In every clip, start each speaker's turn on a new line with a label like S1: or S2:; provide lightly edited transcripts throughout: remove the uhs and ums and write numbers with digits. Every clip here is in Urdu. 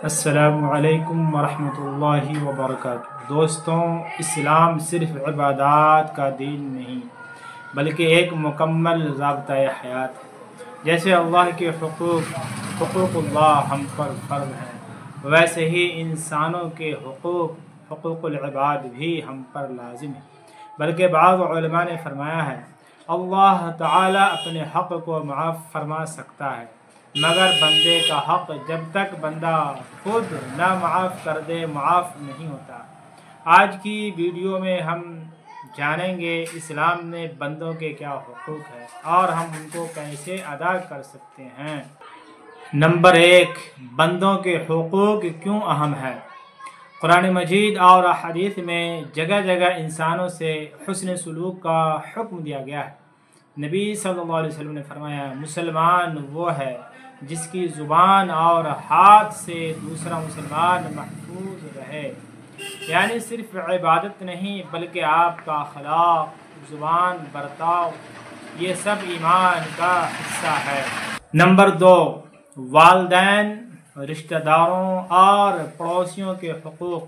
S1: السلام علیکم ورحمۃ اللہ وبرکاتہ۔ دوستوں، اسلام صرف عبادات کا دین نہیں بلکہ ایک مکمل ضابطۂ حیات ہے۔ جیسے اللہ کے حقوق اللہ ہم پر فرض ہیں، ویسے ہی انسانوں کے حقوق العباد بھی ہم پر لازم ہے۔ بلکہ بعض علماء نے فرمایا ہے اللہ تعالیٰ اپنے حق کو معاف فرما سکتا ہے، مگر بندے کا حق جب تک بندہ خود نہ معاف کر دے معاف نہیں ہوتا۔ آج کی ویڈیو میں ہم جانیں گے اسلام میں بندوں کے کیا حقوق ہیں اور ہم ان کو کیسے ادا کر سکتے ہیں۔ نمبر 1، بندوں کے حقوق کیوں اہم ہے؟ قرآن مجید اور احادیث میں جگہ جگہ انسانوں سے حسن سلوک کا حکم دیا گیا ہے۔ نبی صلی اللہ علیہ وسلم نے فرمایا مسلمان وہ ہے جس کی زبان اور ہاتھ سے دوسرا مسلمان محفوظ رہے، یعنی صرف عبادت نہیں بلکہ آپ کا اخلاق، زبان، برتاؤ، یہ سب ایمان کا حصہ ہے۔ نمبر 2، والدین، رشتہ داروں اور پڑوسیوں کے حقوق۔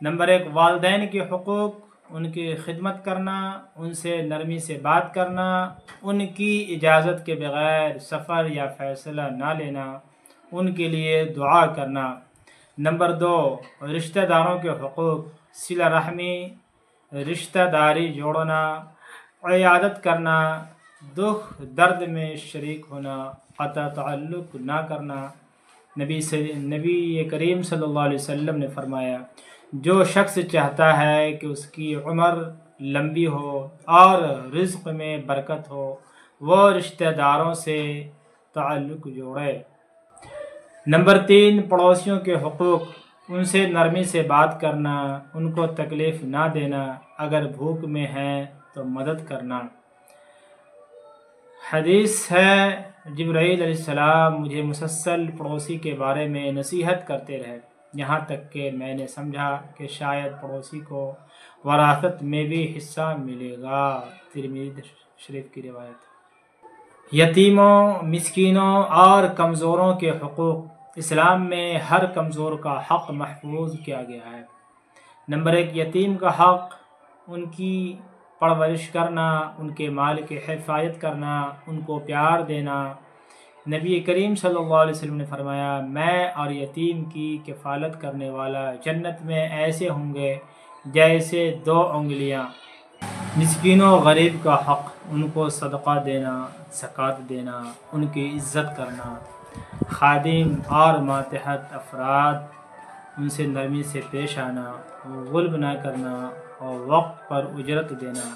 S1: نمبر 1، والدین کے حقوق، ان کی خدمت کرنا، ان سے نرمی سے بات کرنا، ان کی اجازت کے بغیر سفر یا فیصلہ نہ لینا، ان کے لیے دعا کرنا۔ نمبر 2، رشتہ داروں کے حقوق، صلہ رحمی، رشتہ داری جوڑنا، عیادت کرنا، دکھ درد میں شریک ہونا، قطع تعلق نہ کرنا۔ نبی کریم صلی اللہ علیہ وسلم نے فرمایا جو شخص چاہتا ہے کہ اس کی عمر لمبی ہو اور رزق میں برکت ہو، وہ رشتہ داروں سے تعلق جوڑے۔ نمبر 3، پڑوسیوں کے حقوق، ان سے نرمی سے بات کرنا، ان کو تکلیف نہ دینا، اگر بھوک میں ہیں تو مدد کرنا۔ حدیث ہے جبرائیل علیہ السلام مجھے مسلسل پڑوسی کے بارے میں نصیحت کرتے رہے، یہاں تک کہ میں نے سمجھا کہ شاید پڑوسی کو وراثت میں بھی حصہ ملے گا۔ ترمذی شریف کی روایت۔ یتیموں، مسکینوں اور کمزوروں کے حقوق، اسلام میں ہر کمزور کا حق محفوظ کیا گیا ہے۔ نمبر 1، یتیم کا حق، ان کی پرورش کرنا، ان کے مال کی حفاظت کرنا، ان کو پیار دینا۔ نبی کریم صلی اللہ علیہ وسلم نے فرمایا میں اور یتیم کی کفالت کرنے والا جنت میں ایسے ہوں گے جیسے 2 انگلیاں۔ مسکینوں، غریب کا حق، ان کو صدقہ دینا، زکوٰۃ دینا، ان کی عزت کرنا۔ خادم اور ماتحت افراد، ان سے نرمی سے پیش آنا، غلب نہ کرنا اور وقت پر اجرت دینا۔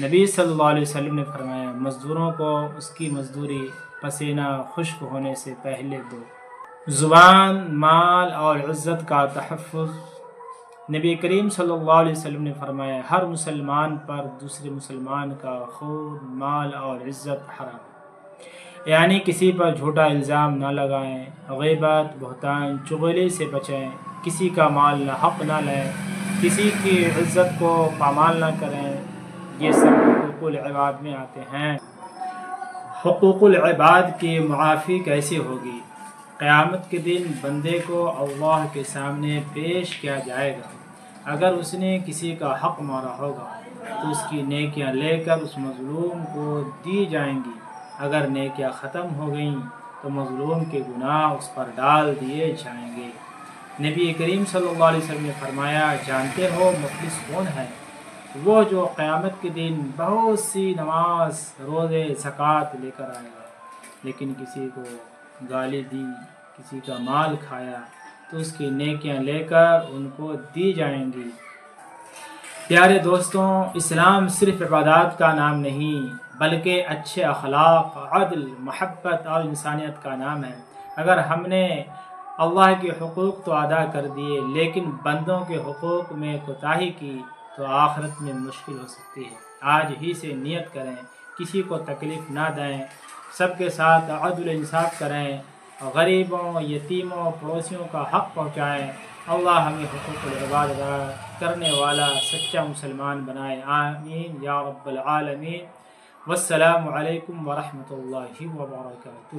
S1: نبی صلی اللہ علیہ وسلم نے فرمایا مزدوروں کو اس کی مزدوری پسینہ خشک ہونے سے پہلے دو۔ زبان، مال اور عزت کا تحفظ، نبی کریم صلی اللہ علیہ وسلم نے فرمایا ہر مسلمان پر دوسرے مسلمان کا خون، مال اور عزت حرام ہے، یعنی کسی پر جھوٹا الزام نہ لگائیں، غیبت، بہتان، چغلی سے بچیں، کسی کا مال ناحق نہ لیں، کسی کی عزت کو پامال نہ کریں، یہ سب حقوق العباد میں آتے ہیں۔ حقوق العباد کی معافی کیسے ہوگی؟ قیامت کے دن بندے کو اللہ کے سامنے پیش کیا جائے گا۔ اگر اس نے کسی کا حق مارا ہوگا تو اس کی نیکیاں لے کر اس مظلوم کو دی جائیں گی، اگر نیکیاں ختم ہو گئیں تو مظلوم کے گناہ اس پر ڈال دیے جائیں گے۔ نبی کریم صلی اللہ علیہ وسلم نے فرمایا جانتے ہو مفلس کون ہے؟ وہ جو قیامت کے دن بہت سی نماز، روزے، زکوٰۃ لے کر آئے گا، لیکن کسی کو گالی دی، کسی کا مال کھایا تو اس کی نیکیاں لے کر ان کو دی جائیں گی۔ پیارے دوستوں، اسلام صرف عبادات کا نام نہیں بلکہ اچھے اخلاق، عدل، محبت اور انسانیت کا نام ہے۔ اگر ہم نے اللہ کے حقوق تو ادا کر دیے لیکن بندوں کے حقوق میں کوتاہی کی تو آخرت میں مشکل ہو سکتی ہے۔ آج ہی سے نیت کریں، کسی کو تکلیف نہ دیں، سب کے ساتھ عدل انصاف کریں، غریبوں، یتیموں، پڑوسیوں کا حق پہنچائیں۔ اللہ ہمیں حقوق العباد ادا کرنے والا سچا مسلمان بنائے، آمین یا رب العالمین۔ والسلام علیکم ورحمۃ اللہ وبرکاتہ۔